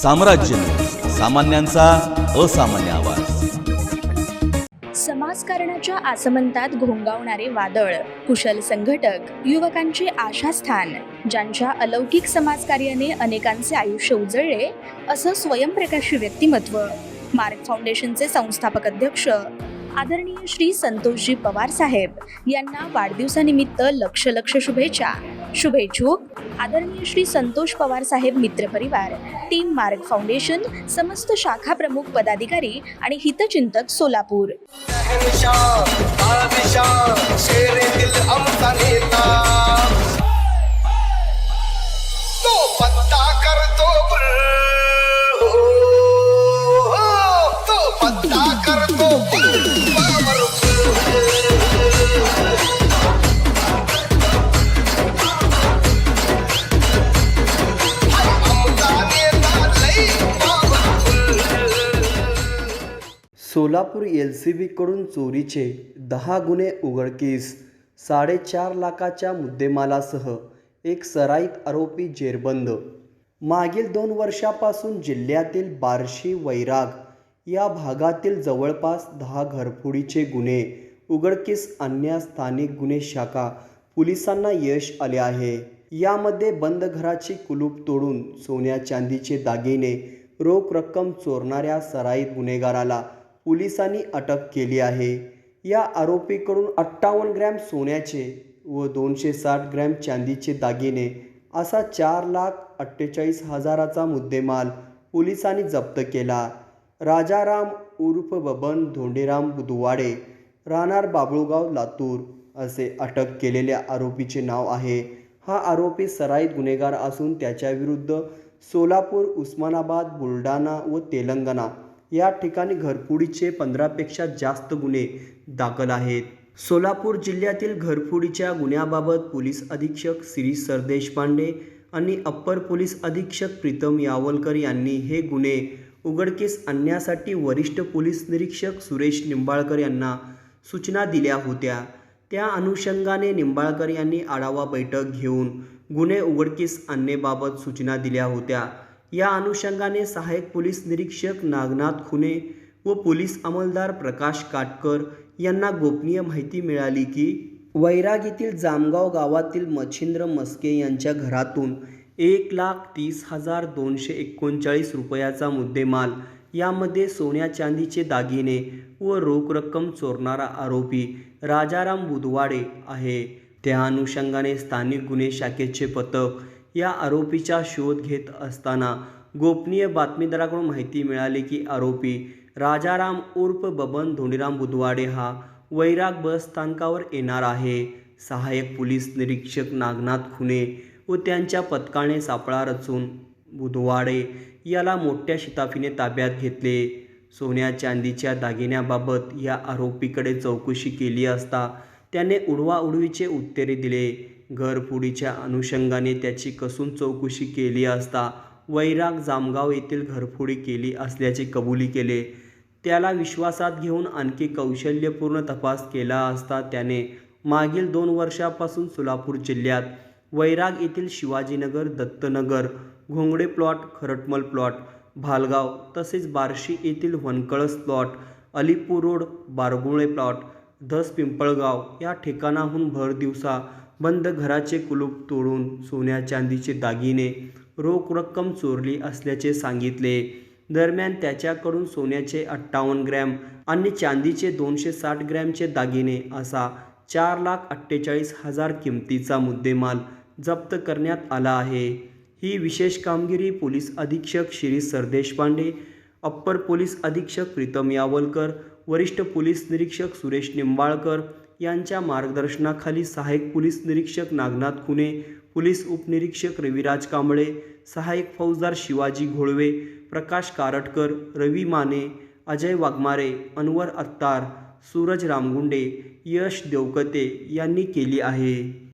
साम्राज्य न्यूज, सामान्यांचा असामान्य आवाज। समाजकारणाच्या आसमंतात घोंगावणारे वादळ, कुशल संघटक, युवकांचे आशास्थान, ज्यांच्या अलौकिक समाजकार्याने अनेकांचे आयुष्य उजळले, असं स्वयंप्रकाशी व्यक्तिमत्व मार्ग फाउंडेशनचे संस्थापक अध्यक्ष आदरणीय श्री संतोषजी पवार साहेब यांना वाढदिवसानिमित्त लक्ष शुभेच्छा। शुभेच्छुक आदरणीय श्री संतोष पवार साहेब मित्रपरिवार, टीम मार्ग फाउंडेशन, समस्त शाखा प्रमुख पदाधिकारी आणि हितचिंतक सोलापूर। सोलापूर LCB कडून चोरीचे 10 गुन्हे उघडकीस, 4.5 लाखाच्या मुद्देमालासह एक सराईत आरोपी जेरबंद। मागील 2 वर्षापासून जिल्ह्यातील बार्शी, वैराग या भागातील जवळपास 10 घरफोडीचे गुन्हे उघडकीस आणण्यास स्थानिक गुन्हे शाखा पोलिसांना यश आले आहे। यामध्ये बंद घराची कुलूप तोडून सोन्या चांदीचे दागिने, रोख रक्कम चोरणाऱ्या सराईत गुन्हेगाराला पोलिसांनी अटक केली आहे। या आरोपीकडून 58 ग्रॅम सोन्याचे व 260 ग्रॅम चांदीचे दागिने असा 4,48,000चा मुद्देमाल पोलिसांनी जप्त केला। राजाराम उर्फ बबन धोंडीराम बुधवाडे, राहणार बाबुळगाव, लातूर असे अटक केलेल्या आरोपीचे नाव आहे। हा आरोपी सराईत गुन्हेगार असून त्याच्याविरुद्ध सोलापूर, उस्मानाबाद, बुलढाणा व तेलंगणा या ठिकाणी घरफोडीचे 15 पेक्षा जास्त गुन्हे दाखल आहेत। सोलापूर जिल्ह्यातील घरफोडीच्या गुन्ह्याबाबत पोलीस अधीक्षक श्री सरदेशपांडे आणि अप्पर पोलीस अधीक्षक प्रीतम यावलकर यांनी हे गुन्हे उघडकीस आणण्यासाठी वरिष्ठ पोलीस निरीक्षक सुरेश निंबाळकर यांना सूचना दिल्या होत्या। त्या अनुषंगाने निंबाळकर यांनी आढावा बैठक घेऊन गुन्हे उघडकीस आणण्याबाबत सूचना दिल्या होत्या। या अनुषंगाने सहाय्यक पोलीस निरीक्षक नागनाथ खुने व पोलीस अंमलदार प्रकाश काटकर यांना गोपनीय माहिती मिळाली की वैराग येथील जामगाव गावातील मच्छिंद्र मस्के यांच्या घरातून 1,30,239 रुपयाचा मुद्देमाल, यामध्ये सोन्या चांदीचे दागिने व रोख रक्कम चोरणारा आरोपी राजाराम बुधवाडे आहे। त्या अनुषंगाने स्थानिक गुन्हे शाखेचे पथक या आरोपीचा शोध घेत असताना गोपनीय बातमीदाराकडून माहिती मिळाली की आरोपी राजाराम उर्फ बबन धोंडीराम बुधवाडे हा वैराग बस स्थानकावर येणार आहे। सहाय्यक पोलीस निरीक्षक नागनाथ खुने व त्यांच्या पथकाने सापळा रचून बुधवाडे याला मोठ्या शिताफीने ताब्यात घेतले। सोन्या चांदीच्या दागिन्याबाबत या आरोपीकडे चौकशी केली असता त्याने उडवाउडवीचे उत्तरे दिले। घरफोडीच्या अनुषंगाने त्याची कसून चौकशी केली असता वैराग जामगाव येथील घरफोडी केली असल्याचे कबुली केले। त्याला विश्वासात घेऊन आणखी कौशल्यपूर्ण तपास केला असता त्याने मागील 2 वर्षापासून सोलापूर जिल्ह्यात वैराग येथील शिवाजीनगर, दत्तनगर, घोंगडे प्लॉट, खरटमल प्लॉट, भालगाव तसेच बार्शी येथील Vankalas plot, Alipur road, Bargule plot, Dhas Pimpalgaon या ठिकाणाहून भर दिवसा बंद घराचे कुलूप तोडून सोन्या चांदीचे दागिने, रोख रक्कम चोरली असल्याचे सांगितले। दरम्यान त्याच्याकडून सोन्याचे 58 ग्रॅम आणि चांदीचे 260 ग्रॅमचे दागिने असा 4,48,000 किमतीचा मुद्देमाल जप्त करण्यात आला आहे। ही विशेष कामगिरी पोलीस अधीक्षक श्री सरदेशपांडे, अप्पर पोलीस अधीक्षक प्रीतम यावलकर, वरिष्ठ पोलीस निरीक्षक सुरेश निंबाळकर यांच्या मार्गदर्शनाखाली सहाय्यक पोलीस निरीक्षक नागनाथ खुने, पोलीस उपनिरीक्षक रविराज कांबळे, सहाय्यक फौजदार शिवाजी घोळवे, प्रकाश कारटकर, रवी माने, अजय वाघमारे, अनवर अत्तार, सूरज रामगुंडे, यश देवकते यांनी केली आहे।